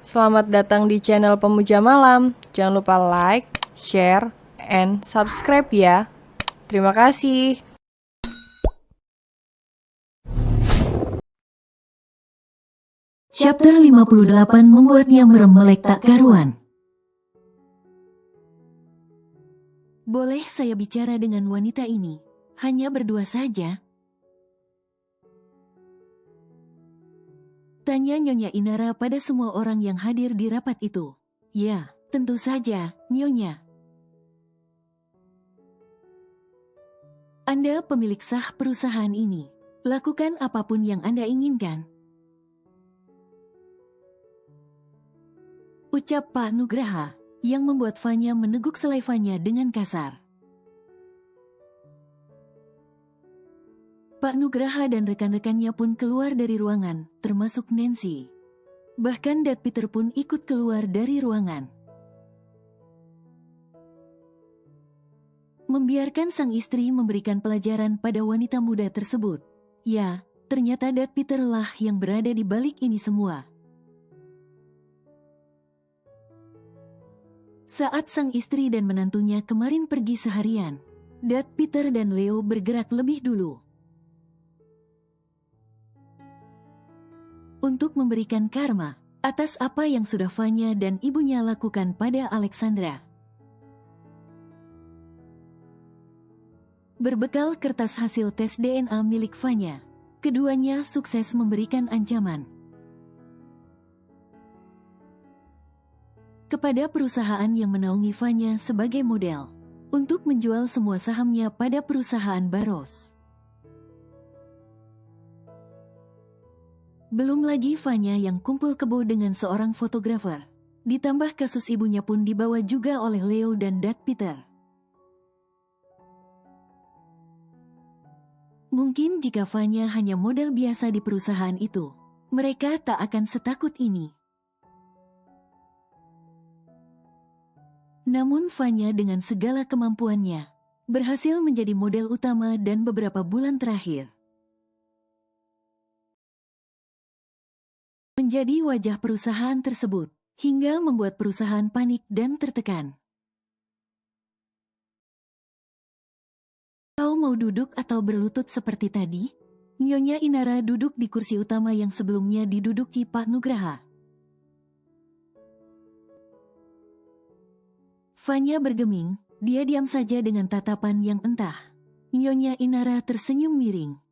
Selamat datang di channel Pemuja Malam. Jangan lupa like, share, and subscribe ya. Terima kasih. Chapter 58 membuatnya merem melek tak karuan. Boleh saya bicara dengan wanita ini? Hanya berdua saja? Tanya Nyonya Inara pada semua orang yang hadir di rapat itu. Ya, tentu saja, Nyonya. Anda pemilik sah perusahaan ini. Lakukan apapun yang Anda inginkan. Ucap Pak Nugraha, yang membuat Fanya meneguk selai Fanya dengan kasar. Pak Nugraha dan rekan-rekannya pun keluar dari ruangan, termasuk Nancy. Bahkan Dad Peter pun ikut keluar dari ruangan. Membiarkan sang istri memberikan pelajaran pada wanita muda tersebut. Ya, ternyata Dad Peter lah yang berada di balik ini semua. Saat sang istri dan menantunya kemarin pergi seharian, Dad Peter dan Leo bergerak lebih dulu. Untuk memberikan karma atas apa yang sudah Fanya dan ibunya lakukan pada Alexandra. Berbekal kertas hasil tes DNA milik Fanya, keduanya sukses memberikan ancaman kepada perusahaan yang menaungi Fanya sebagai model untuk menjual semua sahamnya pada perusahaan Baros. Belum lagi Fanya yang kumpul kebo dengan seorang fotografer. Ditambah kasus ibunya pun dibawa juga oleh Leo dan Dad Peter. Mungkin jika Fanya hanya model biasa di perusahaan itu, mereka tak akan setakut ini. Namun Fanya dengan segala kemampuannya, berhasil menjadi model utama dan beberapa bulan terakhir menjadi wajah perusahaan tersebut, hingga membuat perusahaan panik dan tertekan. Kau mau duduk atau berlutut seperti tadi? Nyonya Inara duduk di kursi utama yang sebelumnya diduduki Pak Nugraha. Fanya bergeming, dia diam saja dengan tatapan yang entah. Nyonya Inara tersenyum miring.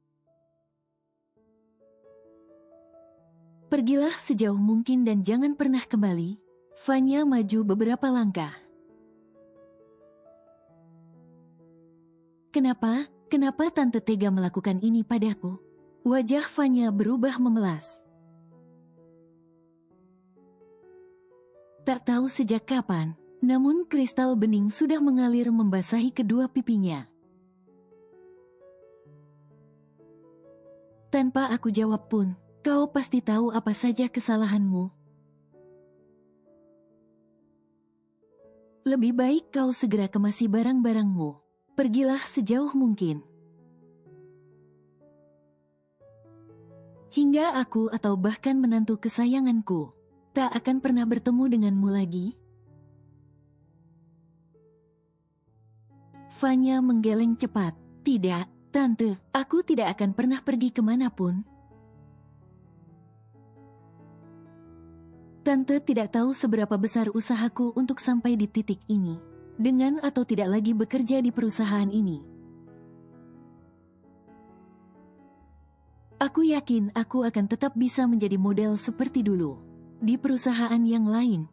Pergilah sejauh mungkin dan jangan pernah kembali. Fanya maju beberapa langkah. Kenapa? Kenapa Tante tega melakukan ini padaku? Wajah Fanya berubah memelas. Tak tahu sejak kapan, namun kristal bening sudah mengalir membasahi kedua pipinya. Tanpa aku jawab pun, kau pasti tahu apa saja kesalahanmu. Lebih baik kau segera kemasi barang-barangmu. Pergilah sejauh mungkin. Hingga aku atau bahkan menantu kesayanganku tak akan pernah bertemu denganmu lagi. Fanya menggeleng cepat. Tidak, Tante, aku tidak akan pernah pergi kemanapun. Tante tidak tahu seberapa besar usahaku untuk sampai di titik ini, dengan atau tidak lagi bekerja di perusahaan ini. Aku yakin aku akan tetap bisa menjadi model seperti dulu, di perusahaan yang lain.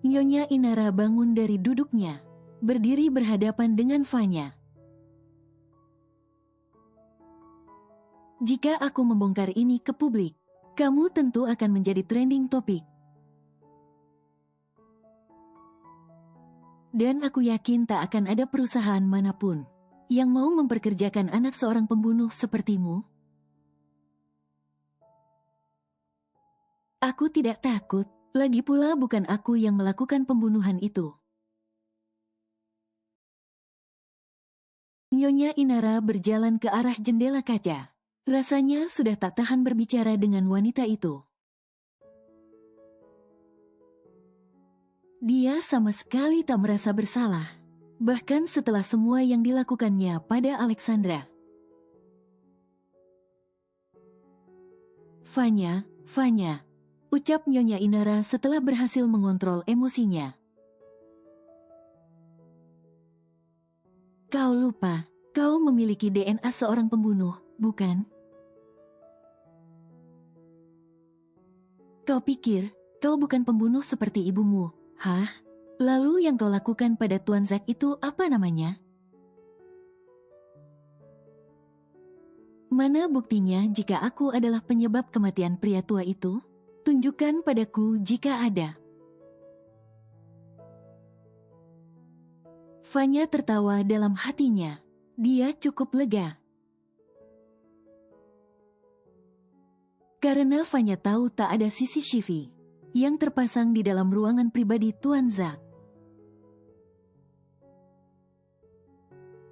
Nyonya Inara bangun dari duduknya, berdiri berhadapan dengan Fanya. Jika aku membongkar ini ke publik, kamu tentu akan menjadi trending topik. Dan aku yakin tak akan ada perusahaan manapun yang mau memperkerjakan anak seorang pembunuh sepertimu. Aku tidak takut, lagi pula bukan aku yang melakukan pembunuhan itu. Nyonya Inara berjalan ke arah jendela kaca. Rasanya sudah tak tahan berbicara dengan wanita itu. Dia sama sekali tak merasa bersalah, bahkan setelah semua yang dilakukannya pada Alexandra. Vanya, ucap Nyonya Inara setelah berhasil mengontrol emosinya. Kau lupa, kau memiliki DNA seorang pembunuh, bukan? Kau pikir, kau bukan pembunuh seperti ibumu, hah? Lalu yang kau lakukan pada Tuan Zack itu apa namanya? Mana buktinya jika aku adalah penyebab kematian pria tua itu? Tunjukkan padaku jika ada. Vanya tertawa dalam hatinya. Dia cukup lega. Karena Vanya tahu tak ada CCTV yang terpasang di dalam ruangan pribadi Tuan Zack.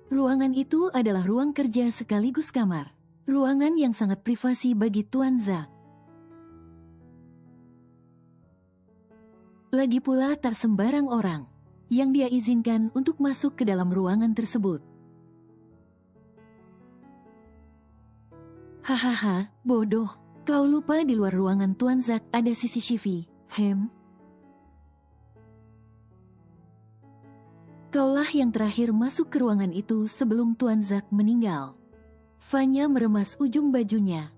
Ruangan itu adalah ruang kerja sekaligus kamar. Ruangan yang sangat privasi bagi Tuan Zack. Lagi pula tak sembarang orang yang dia izinkan untuk masuk ke dalam ruangan tersebut. Hahaha, bodoh. Kau lupa di luar ruangan Tuan Zack ada CCTV, hem? Kaulah yang terakhir masuk ke ruangan itu sebelum Tuan Zack meninggal. Vanya meremas ujung bajunya.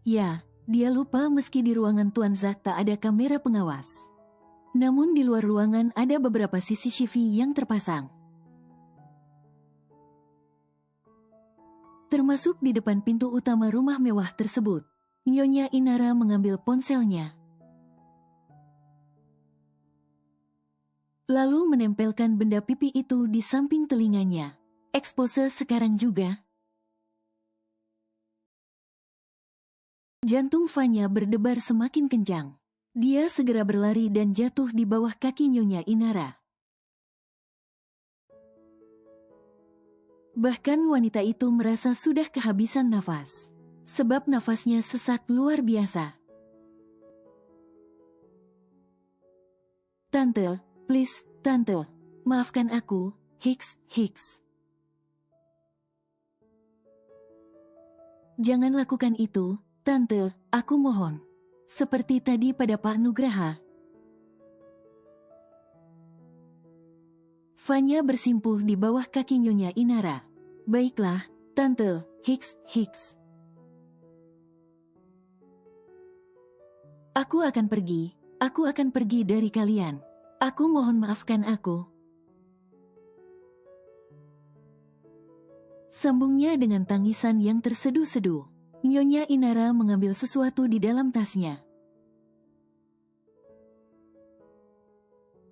Ya, dia lupa meski di ruangan Tuan Zack tak ada kamera pengawas. Namun di luar ruangan ada beberapa CCTV yang terpasang. Termasuk di depan pintu utama rumah mewah tersebut. Nyonya Inara mengambil ponselnya. Lalu menempelkan benda pipi itu di samping telinganya. Expose sekarang juga. Jantung Vanya berdebar semakin kencang. Dia segera berlari dan jatuh di bawah kaki Nyonya Inara. Bahkan wanita itu merasa sudah kehabisan nafas. Sebab nafasnya sesak luar biasa. Tante, please, Tante, maafkan aku, Hicks. Jangan lakukan itu, Tante, aku mohon. Seperti tadi pada Pak Nugraha. Vanya bersimpuh di bawah kaki Nyonya Inara. Baiklah, Tante, Hicks. Aku akan pergi dari kalian. Aku mohon maafkan aku. Sambungnya dengan tangisan yang terseduh-seduh. Nyonya Inara mengambil sesuatu di dalam tasnya.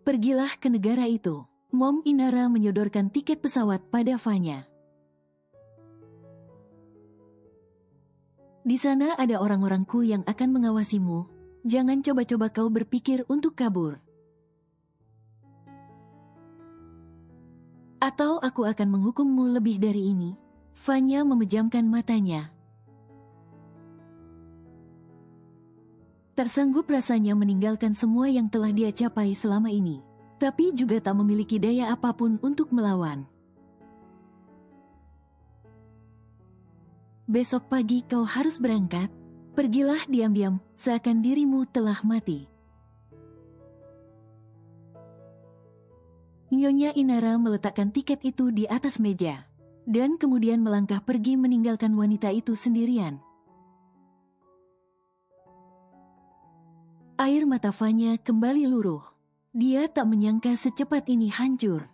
Pergilah ke negara itu. Mom Inara menyodorkan tiket pesawat pada Vanya. Di sana ada orang-orangku yang akan mengawasimu. Jangan coba-coba kau berpikir untuk kabur. Atau aku akan menghukummu lebih dari ini. Vanya memejamkan matanya. Tak sanggup rasanya meninggalkan semua yang telah dia capai selama ini. Tapi juga tak memiliki daya apapun untuk melawan. Besok pagi kau harus berangkat. Pergilah diam-diam, seakan dirimu telah mati. Nyonya Inara meletakkan tiket itu di atas meja, dan kemudian melangkah pergi meninggalkan wanita itu sendirian. Air mata Vanya kembali luruh. Dia tak menyangka secepat ini hancur.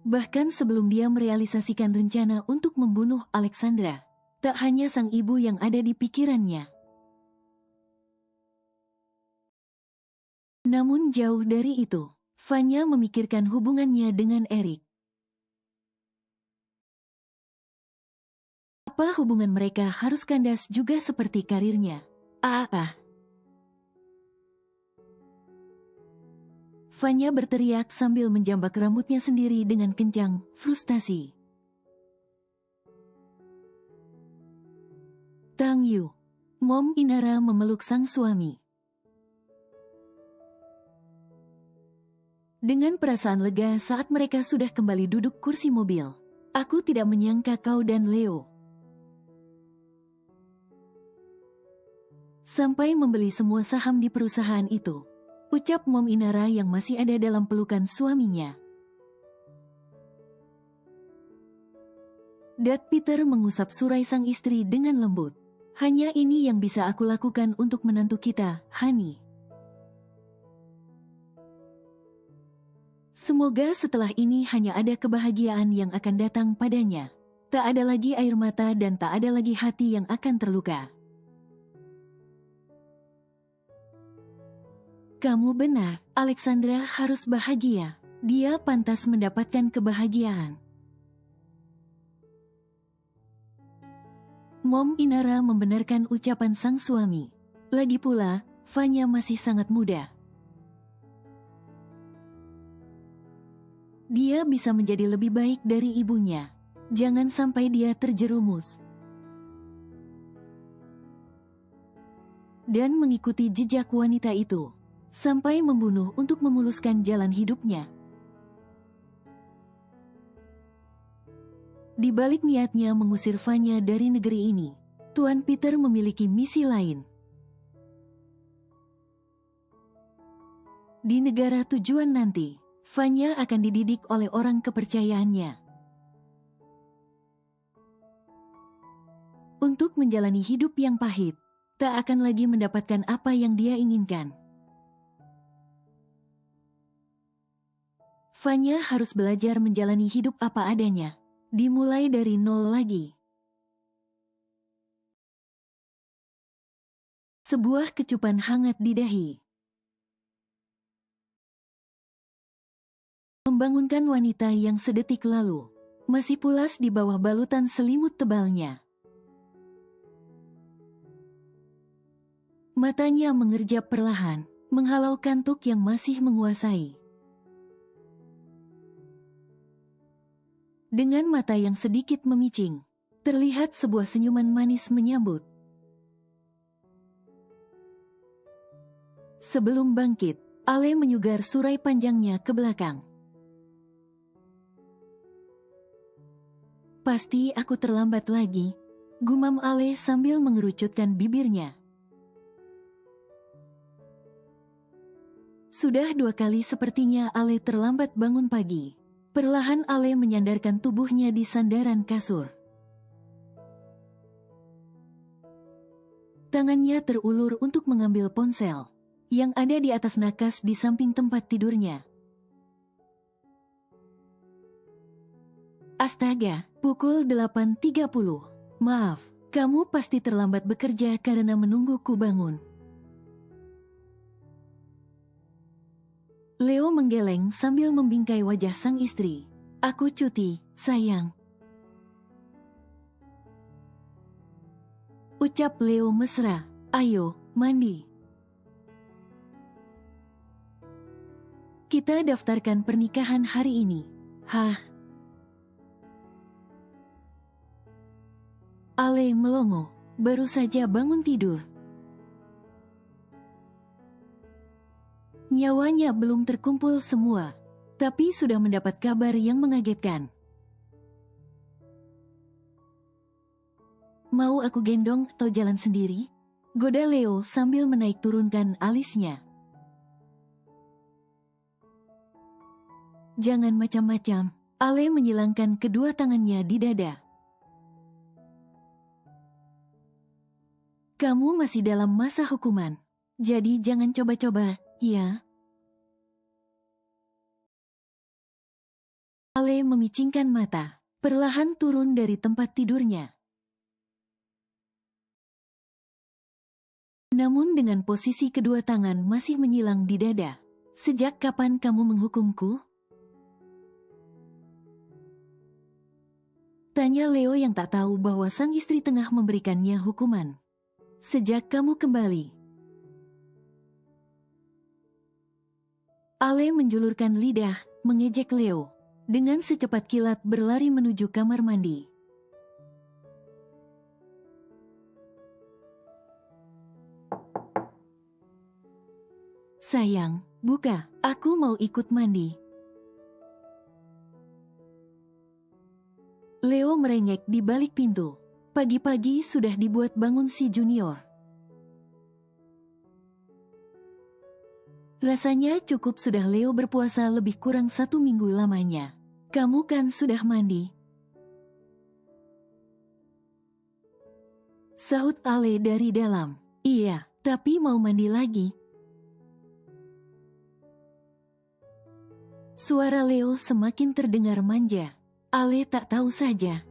Bahkan sebelum dia merealisasikan rencana untuk membunuh Alexandra, tak hanya sang ibu yang ada di pikirannya. Namun jauh dari itu, Vanya memikirkan hubungannya dengan Eric. Apa hubungan mereka harus kandas juga seperti karirnya? Fanya berteriak sambil menjambak rambutnya sendiri dengan kencang, frustasi. Tang Yu. Mom Inara memeluk sang suami. Dengan perasaan lega saat mereka sudah kembali duduk kursi mobil. Aku tidak menyangka kau dan Leo sampai membeli semua saham di perusahaan itu, ucap Mom Inara yang masih ada dalam pelukan suaminya. Dad Peter mengusap surai sang istri dengan lembut. Hanya ini yang bisa aku lakukan untuk menantu kita, Hani. Semoga setelah ini hanya ada kebahagiaan yang akan datang padanya. Tak ada lagi air mata dan tak ada lagi hati yang akan terluka. Kamu benar, Alexandra harus bahagia. Dia pantas mendapatkan kebahagiaan. Mom Inara membenarkan ucapan sang suami. Lagi pula, Fanya masih sangat muda. Dia bisa menjadi lebih baik dari ibunya. Jangan sampai dia terjerumus dan mengikuti jejak wanita itu sampai membunuh untuk memuluskan jalan hidupnya. Di balik niatnya mengusir Fanya dari negeri ini, Tuan Peter memiliki misi lain. Di negara tujuan nanti, Fanya akan dididik oleh orang kepercayaannya untuk menjalani hidup yang pahit, tak akan lagi mendapatkan apa yang dia inginkan. Fanya harus belajar menjalani hidup apa adanya. Dimulai dari nol lagi. Sebuah kecupan hangat di dahi membangunkan wanita yang sedetik lalu masih pulas di bawah balutan selimut tebalnya. Matanya mengerjap perlahan, menghalau kantuk yang masih menguasai. Dengan mata yang sedikit memicing, terlihat sebuah senyuman manis menyambut. Sebelum bangkit, Ale menyugar surai panjangnya ke belakang. Pasti aku terlambat lagi, gumam Ale sambil mengerucutkan bibirnya. Sudah 2 kali sepertinya Ale terlambat bangun pagi. Perlahan Ale menyandarkan tubuhnya di sandaran kasur. Tangannya terulur untuk mengambil ponsel yang ada di atas nakas di samping tempat tidurnya. Astaga, pukul 8.30. Maaf, kamu pasti terlambat bekerja karena menungguku bangun. Leo menggeleng sambil membingkai wajah sang istri. Aku cuti, sayang. Ucap Leo mesra. Ayo, mandi. Kita daftarkan pernikahan hari ini. Hah? Ale melongo, baru saja bangun tidur. Nyawanya belum terkumpul semua, tapi sudah mendapat kabar yang mengagetkan. Mau aku gendong atau jalan sendiri? Goda Leo sambil menaik turunkan alisnya. Jangan macam-macam, Ale menyilangkan kedua tangannya di dada. Kamu masih dalam masa hukuman, jadi jangan coba-coba, ya? Ale memicingkan mata, perlahan turun dari tempat tidurnya. Namun dengan posisi kedua tangan masih menyilang di dada. Sejak kapan kamu menghukumku? Tanya Leo yang tak tahu bahwa sang istri tengah memberikannya hukuman. Sejak kamu kembali. Ale menjulurkan lidah, mengejek Leo. Dengan secepat kilat berlari menuju kamar mandi. Sayang, buka, aku mau ikut mandi. Leo merengek di balik pintu. Pagi-pagi sudah dibuat bangun si junior. Rasanya cukup sudah Leo berpuasa lebih kurang 1 minggu lamanya. Kamu kan sudah mandi? Sahut Ale dari dalam. Iya, tapi mau mandi lagi. Suara Leo semakin terdengar manja. Ale tak tahu saja.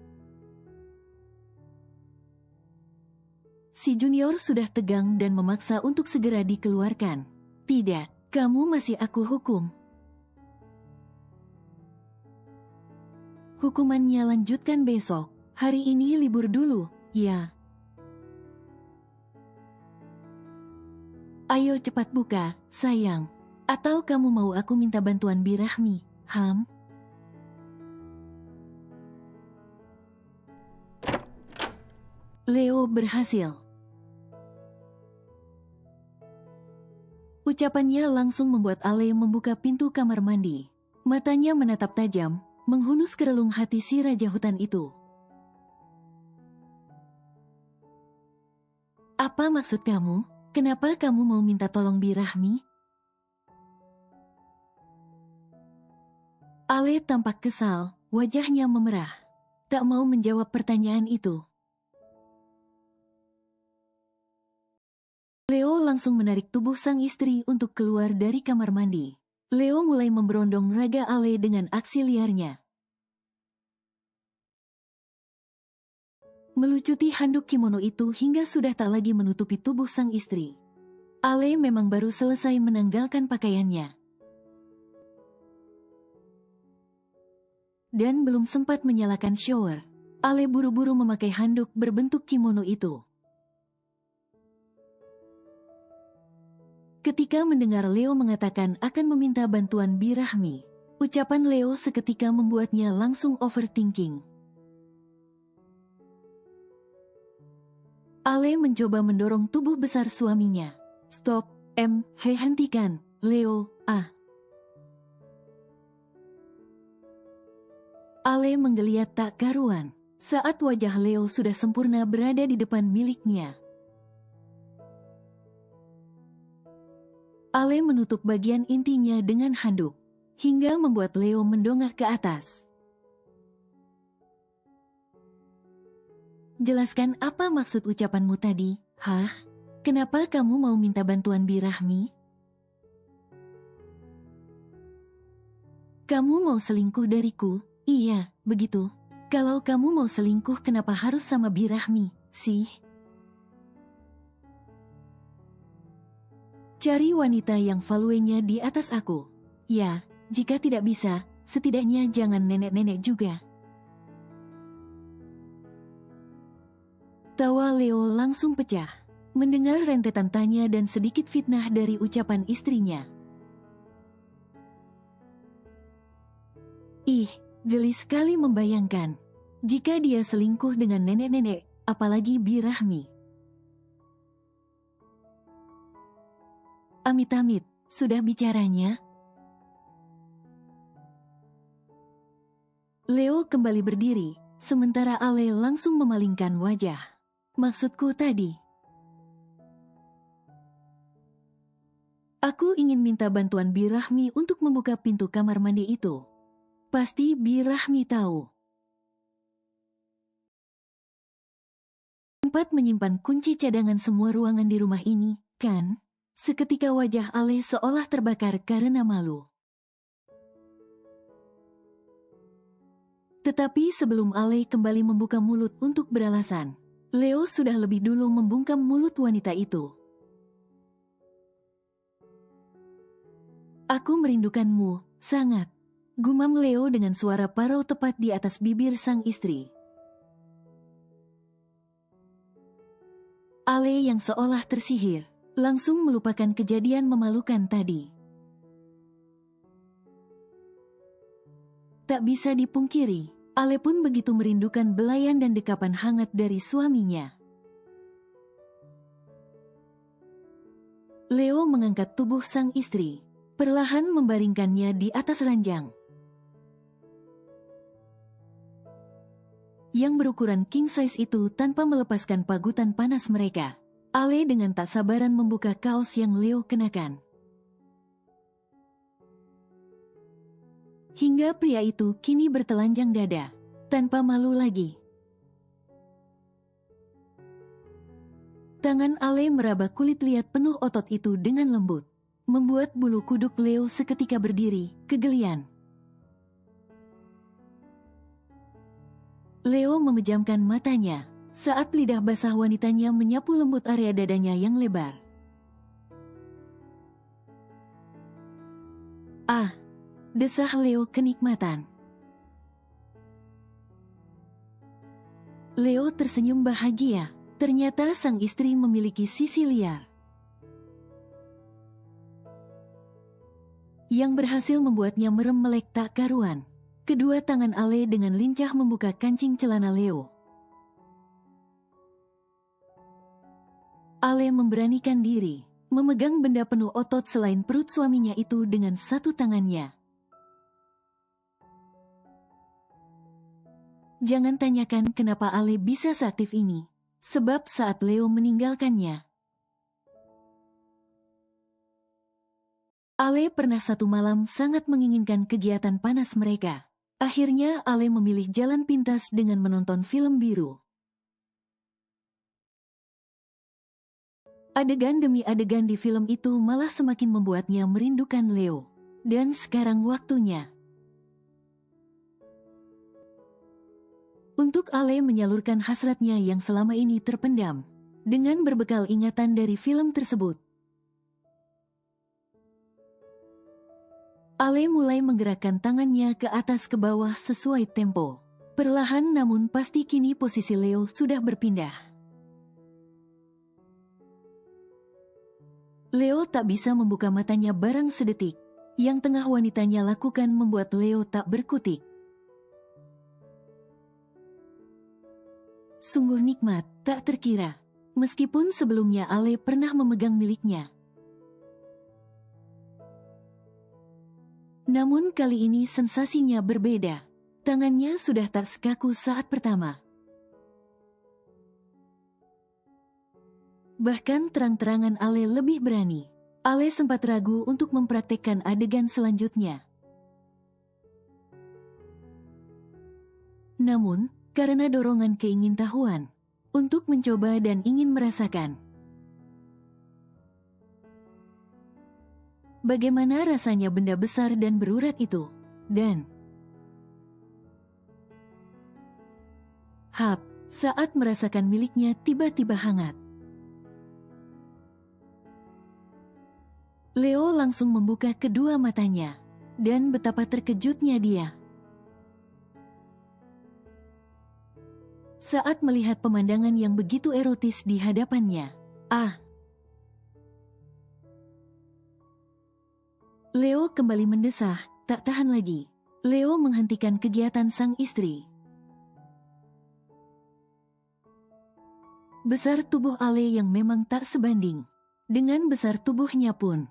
Si junior sudah tegang dan memaksa untuk segera dikeluarkan. Tidak, kamu masih aku hukum. Hukumannya lanjutkan besok. Hari ini libur dulu, ya. Ayo cepat buka, sayang. Atau kamu mau aku minta bantuan Birahmi, Ham? Leo berhasil. Ucapannya langsung membuat Ale membuka pintu kamar mandi. Matanya menatap tajam, menghunus ke relung hati si raja hutan itu. Apa maksud kamu? Kenapa kamu mau minta tolong Birahmi? Ale tampak kesal, wajahnya memerah. Tak mau menjawab pertanyaan itu. Leo langsung menarik tubuh sang istri untuk keluar dari kamar mandi. Leo mulai memberondong raga Ale dengan aksi liarnya. Melucuti handuk kimono itu hingga sudah tak lagi menutupi tubuh sang istri. Ale memang baru selesai menanggalkan pakaiannya. Dan belum sempat menyalakan shower. Ale buru-buru memakai handuk berbentuk kimono itu. Ketika mendengar Leo mengatakan akan meminta bantuan Birahmi, ucapan Leo seketika membuatnya langsung overthinking. Ale mencoba mendorong tubuh besar suaminya. Stop, hentikan, Leo, Ale menggeliat tak karuan, saat wajah Leo sudah sempurna berada di depan miliknya. Ale menutup bagian intinya dengan handuk, hingga membuat Leo mendongak ke atas. Jelaskan apa maksud ucapanmu tadi, hah? Kenapa kamu mau minta bantuan Birahmi? Kamu mau selingkuh dariku? Iya, begitu. Kalau kamu mau selingkuh kenapa harus sama Birahmi, sih? Cari wanita yang valuenya di atas aku. Ya, jika tidak bisa, setidaknya jangan nenek-nenek juga. Tawa Leo langsung pecah, mendengar rentetan tanya dan sedikit fitnah dari ucapan istrinya. Ih, geli sekali membayangkan. Jika dia selingkuh dengan nenek-nenek, apalagi Birahmi. Amit-amit, sudah bicaranya? Leo kembali berdiri, sementara Ale langsung memalingkan wajah. Maksudku tadi. Aku ingin minta bantuan Birahmi untuk membuka pintu kamar mandi itu. Pasti Birahmi tahu. Tempat menyimpan kunci cadangan semua ruangan di rumah ini, kan? Seketika wajah Ale seolah terbakar karena malu. Tetapi sebelum Ale kembali membuka mulut untuk beralasan, Leo sudah lebih dulu membungkam mulut wanita itu. Aku merindukanmu, sangat. Gumam Leo dengan suara parau tepat di atas bibir sang istri. Ale yang seolah tersihir, langsung melupakan kejadian memalukan tadi. Tak bisa dipungkiri, Ale pun begitu merindukan belayan dan dekapan hangat dari suaminya. Leo mengangkat tubuh sang istri, perlahan membaringkannya di atas ranjang yang berukuran king size itu tanpa melepaskan pagutan panas mereka. Ale dengan tak sabaran membuka kaos yang Leo kenakan. Hingga pria itu kini bertelanjang dada, tanpa malu lagi. Tangan Ale meraba kulit liat penuh otot itu dengan lembut, membuat bulu kuduk Leo seketika berdiri, kegelian. Leo memejamkan matanya saat lidah basah wanitanya menyapu lembut area dadanya yang lebar. Ah, desah Leo kenikmatan. Leo tersenyum bahagia, ternyata sang istri memiliki sisi liar yang berhasil membuatnya merem melek tak karuan. Kedua tangan Ale dengan lincah membuka kancing celana Leo. Ale memberanikan diri, memegang benda penuh otot selain perut suaminya itu dengan satu tangannya. Jangan tanyakan kenapa Ale bisa seaktif ini, sebab saat Leo meninggalkannya, Ale pernah satu malam sangat menginginkan kegiatan panas mereka. Akhirnya Ale memilih jalan pintas dengan menonton film biru. Adegan demi adegan di film itu malah semakin membuatnya merindukan Leo. Dan sekarang waktunya untuk Ale menyalurkan hasratnya yang selama ini terpendam, dengan berbekal ingatan dari film tersebut. Ale mulai menggerakkan tangannya ke atas ke bawah sesuai tempo. Perlahan namun pasti kini posisi Leo sudah berpindah. Leo tak bisa membuka matanya barang sedetik. Yang tengah wanitanya lakukan membuat Leo tak berkutik. Sungguh nikmat, tak terkira. Meskipun sebelumnya Ale pernah memegang miliknya. Namun kali ini sensasinya berbeda. Tangannya sudah tak sekaku saat pertama. Bahkan terang-terangan Ale lebih berani. Ale sempat ragu untuk mempraktekkan adegan selanjutnya. Namun, karena dorongan keingintahuan untuk mencoba dan ingin merasakan bagaimana rasanya benda besar dan berurat itu, dan saat merasakan miliknya tiba-tiba hangat. Leo langsung membuka kedua matanya, dan betapa terkejutnya dia saat melihat pemandangan yang begitu erotis di hadapannya. Leo kembali mendesah, tak tahan lagi. Leo menghentikan kegiatan sang istri. Besar tubuh Ale yang memang tak sebanding dengan besar tubuhnya pun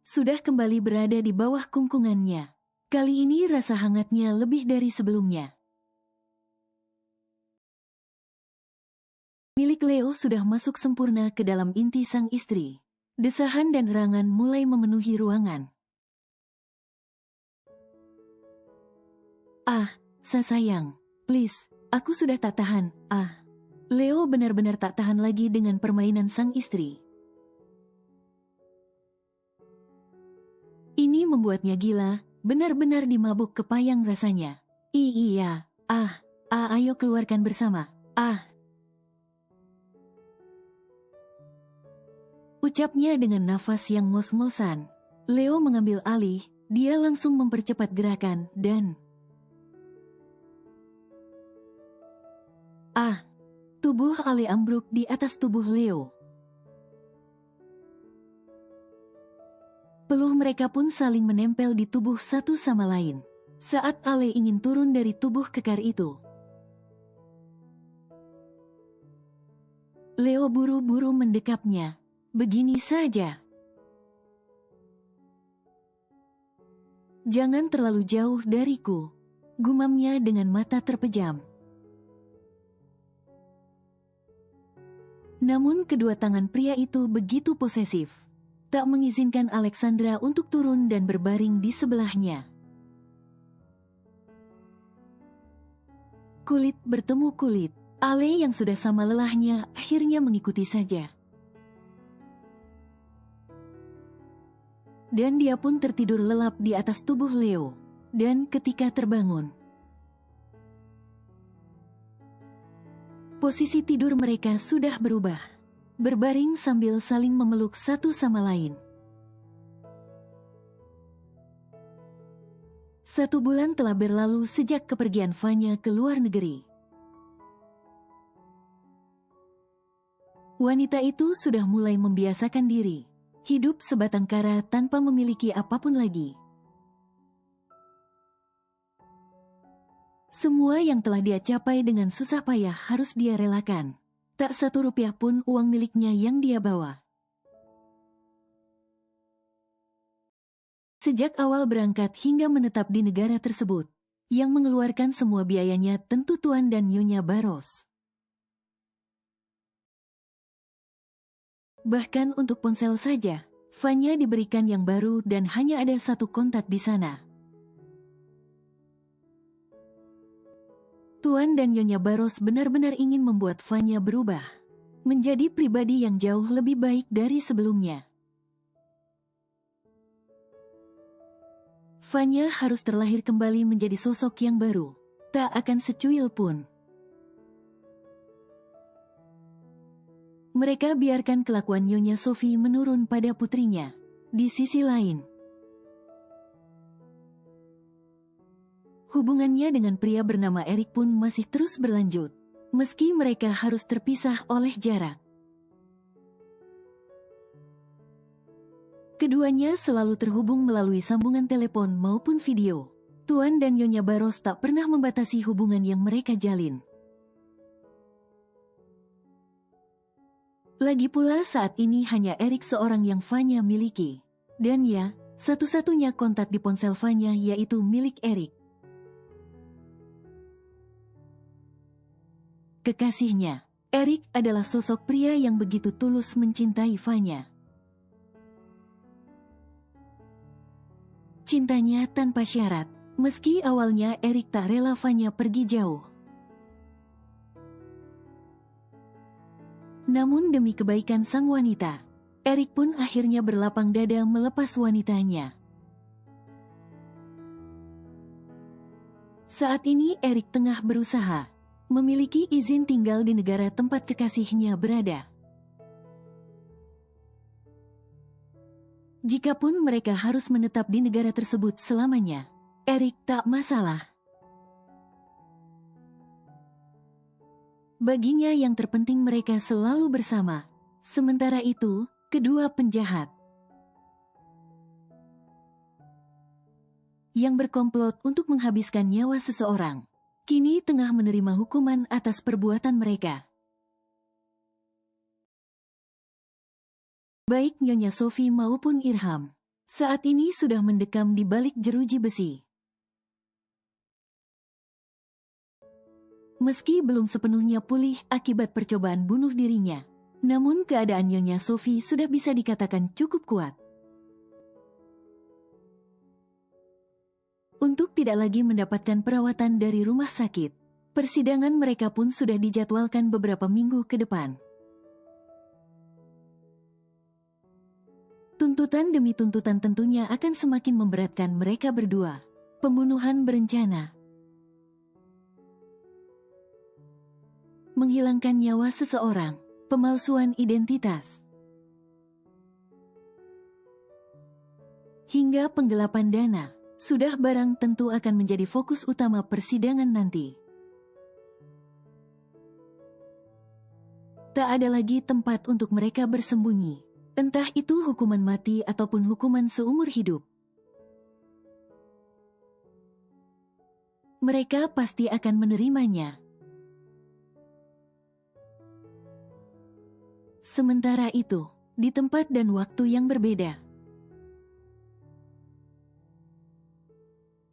sudah kembali berada di bawah kungkungannya. Kali ini rasa hangatnya lebih dari sebelumnya. Milik Leo sudah masuk sempurna ke dalam inti sang istri. Desahan dan erangan mulai memenuhi ruangan. Sayang, please, aku sudah tak tahan. Leo benar-benar tak tahan lagi dengan permainan sang istri. Ini membuatnya gila, benar-benar dimabuk kepayang rasanya. Iya, ayo keluarkan bersama. Ucapnya dengan nafas yang ngos-ngosan. Leo mengambil alih, dia langsung mempercepat gerakan dan tubuh Ale ambruk di atas tubuh Leo. Peluh mereka pun saling menempel di tubuh satu sama lain. Saat Ale ingin turun dari tubuh kekar itu, Leo buru-buru mendekapnya. Begini saja. Jangan terlalu jauh dariku, gumamnya dengan mata terpejam. Namun kedua tangan pria itu begitu posesif, tak mengizinkan Alexandra untuk turun dan berbaring di sebelahnya. Kulit bertemu kulit, Ale yang sudah sama lelahnya akhirnya mengikuti saja. Dan dia pun tertidur lelap di atas tubuh Leo. Dan ketika terbangun, posisi tidur mereka sudah berubah. Berbaring sambil saling memeluk satu sama lain. 1 bulan telah berlalu sejak kepergian Vanya ke luar negeri. Wanita itu sudah mulai membiasakan diri, hidup sebatang kara tanpa memiliki apapun lagi. Semua yang telah dia capai dengan susah payah harus dia relakan. Tak 1 rupiah pun uang miliknya yang dia bawa. Sejak awal berangkat hingga menetap di negara tersebut, yang mengeluarkan semua biayanya tentu Tuan dan Nyonya Baros. Bahkan untuk ponsel saja, Vanya diberikan yang baru dan hanya ada 1 kontak di sana. Tuan dan Nyonya Baros benar-benar ingin membuat Vanya berubah, menjadi pribadi yang jauh lebih baik dari sebelumnya. Vanya harus terlahir kembali menjadi sosok yang baru, tak akan secuil pun. Mereka biarkan kelakuan Nyonya Sophie menurun pada putrinya. Di sisi lain, hubungannya dengan pria bernama Erik pun masih terus berlanjut, meski mereka harus terpisah oleh jarak. Keduanya selalu terhubung melalui sambungan telepon maupun video. Tuan dan Nyonya Baros tak pernah membatasi hubungan yang mereka jalin. Lagi pula saat ini hanya Erik seorang yang Vanya miliki. Dan ya, satu-satunya kontak di ponsel Vanya yaitu milik Erik. Kekasihnya, Erik adalah sosok pria yang begitu tulus mencintai Vanya. Cintanya tanpa syarat, meski awalnya Erik tak rela Vanya pergi jauh. Namun demi kebaikan sang wanita, Erik pun akhirnya berlapang dada melepas wanitanya. Saat ini Erik tengah berusaha memiliki izin tinggal di negara tempat kekasihnya berada. Jikapun mereka harus menetap di negara tersebut selamanya, Erik tak masalah. Baginya yang terpenting mereka selalu bersama. Sementara itu, kedua penjahat yang berkomplot untuk menghabiskan nyawa seseorang, kini tengah menerima hukuman atas perbuatan mereka. Baik Nyonya Sophie maupun Irham, saat ini sudah mendekam di balik jeruji besi. Meski belum sepenuhnya pulih akibat percobaan bunuh dirinya, namun keadaan Nyonya Sophie sudah bisa dikatakan cukup kuat. Untuk tidak lagi mendapatkan perawatan dari rumah sakit, persidangan mereka pun sudah dijadwalkan beberapa minggu ke depan. Tuntutan demi tuntutan tentunya akan semakin memberatkan mereka berdua. Pembunuhan berencana, menghilangkan nyawa seseorang, pemalsuan identitas, hingga penggelapan dana, sudah barang tentu akan menjadi fokus utama persidangan nanti. Tak ada lagi tempat untuk mereka bersembunyi. Entah itu hukuman mati ataupun hukuman seumur hidup. Mereka pasti akan menerimanya. Sementara itu, di tempat dan waktu yang berbeda,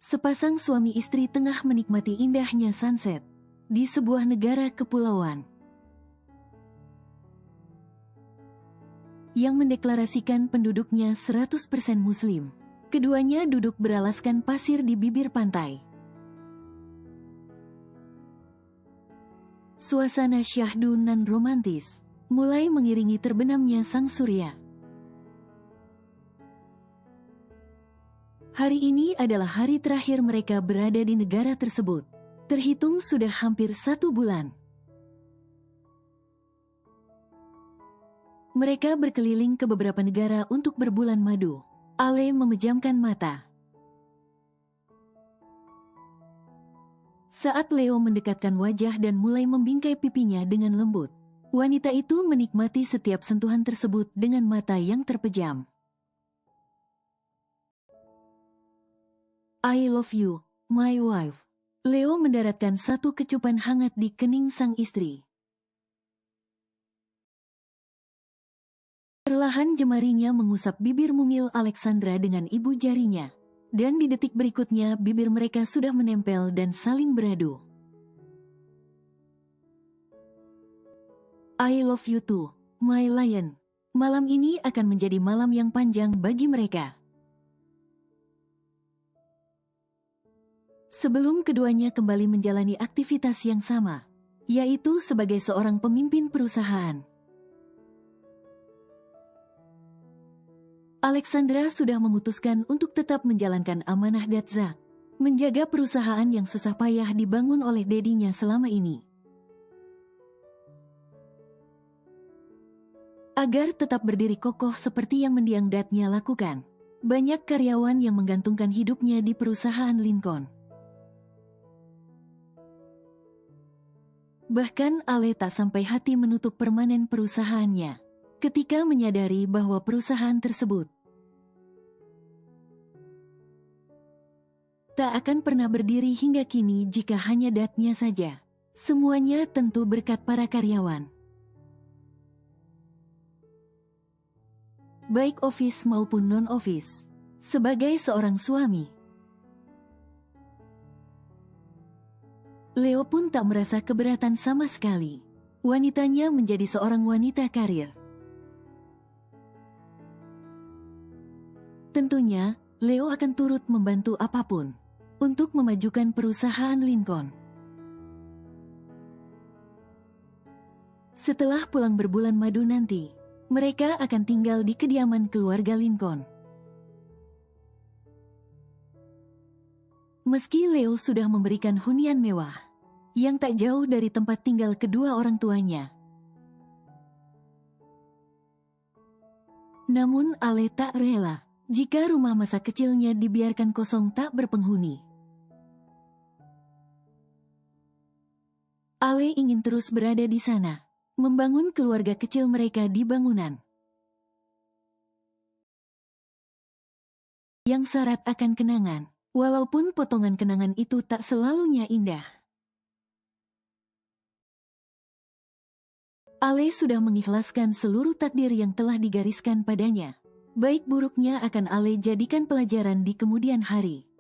sepasang suami istri tengah menikmati indahnya sunset di sebuah negara kepulauan yang mendeklarasikan penduduknya 100% Muslim. Keduanya duduk beralaskan pasir di bibir pantai. Suasana syahdu nan romantis mulai mengiringi terbenamnya sang surya. Hari ini adalah hari terakhir mereka berada di negara tersebut. Terhitung sudah hampir 1 bulan. Mereka berkeliling ke beberapa negara untuk berbulan madu. Ale memejamkan mata. Saat Leo mendekatkan wajah dan mulai membingkai pipinya dengan lembut, wanita itu menikmati setiap sentuhan tersebut dengan mata yang terpejam. I love you, my wife. Leo mendaratkan satu kecupan hangat di kening sang istri. Perlahan jemarinya mengusap bibir mungil Alexandra dengan ibu jarinya. Dan di detik berikutnya bibir mereka sudah menempel dan saling beradu. I love you too, my lion. Malam ini akan menjadi malam yang panjang bagi mereka. Sebelum keduanya kembali menjalani aktivitas yang sama, yaitu sebagai seorang pemimpin perusahaan. Alexandra sudah memutuskan untuk tetap menjalankan amanah Datzak, menjaga perusahaan yang susah payah dibangun oleh dedinya selama ini. Agar tetap berdiri kokoh seperti yang mendiang dadnya lakukan, banyak karyawan yang menggantungkan hidupnya di perusahaan Lincoln. Bahkan Ale tak sampai hati menutup permanen perusahaannya ketika menyadari bahwa perusahaan tersebut tak akan pernah berdiri hingga kini jika hanya dadnya saja. Semuanya tentu berkat para karyawan. Baik office maupun non-office. Sebagai seorang suami, Leo pun tak merasa keberatan sama sekali. Wanitanya menjadi seorang wanita karir. Tentunya, Leo akan turut membantu apapun untuk memajukan perusahaan Lincoln. Setelah pulang berbulan madu nanti, mereka akan tinggal di kediaman keluarga Lincoln. Meski Leo sudah memberikan hunian mewah yang tak jauh dari tempat tinggal kedua orang tuanya, namun Ale tak rela jika rumah masa kecilnya dibiarkan kosong tak berpenghuni. Ale ingin terus berada di sana, membangun keluarga kecil mereka di bangunan yang syarat akan kenangan, walaupun potongan kenangan itu tak selalunya indah. Ale sudah mengikhlaskan seluruh takdir yang telah digariskan padanya. Baik buruknya akan Ale jadikan pelajaran di kemudian hari.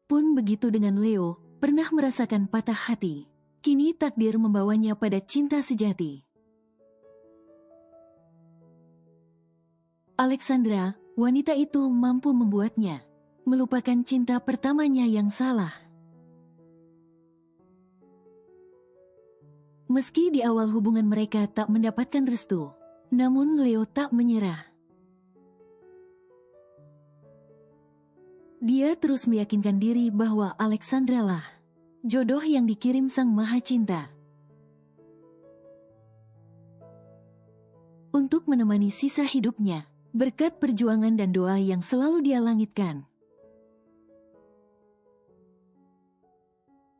Pun begitu dengan Leo, pernah merasakan patah hati. Kini takdir membawanya pada cinta sejati. Alexandra, wanita itu mampu membuatnya melupakan cinta pertamanya yang salah. Meski di awal hubungan mereka tak mendapatkan restu, namun Leo tak menyerah. Dia terus meyakinkan diri bahwa Alexandra lah jodoh yang dikirim Sang Maha Cinta untuk menemani sisa hidupnya, berkat perjuangan dan doa yang selalu dia langitkan.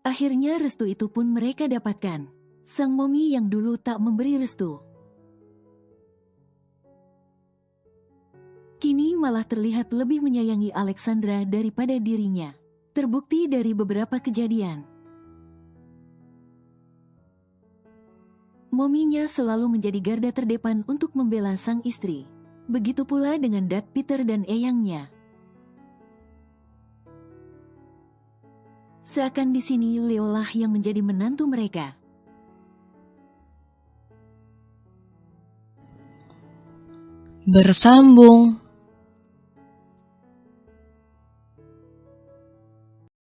Akhirnya restu itu pun mereka dapatkan. sang momi yang dulu tak memberi restu. Kini malah terlihat lebih menyayangi Alexandra daripada dirinya. Terbukti dari beberapa kejadian. Mominya selalu menjadi garda terdepan untuk membela sang istri. Begitu pula dengan Dad Peter dan eyangnya. Seakan di sini Leolah yang menjadi menantu mereka. Bersambung.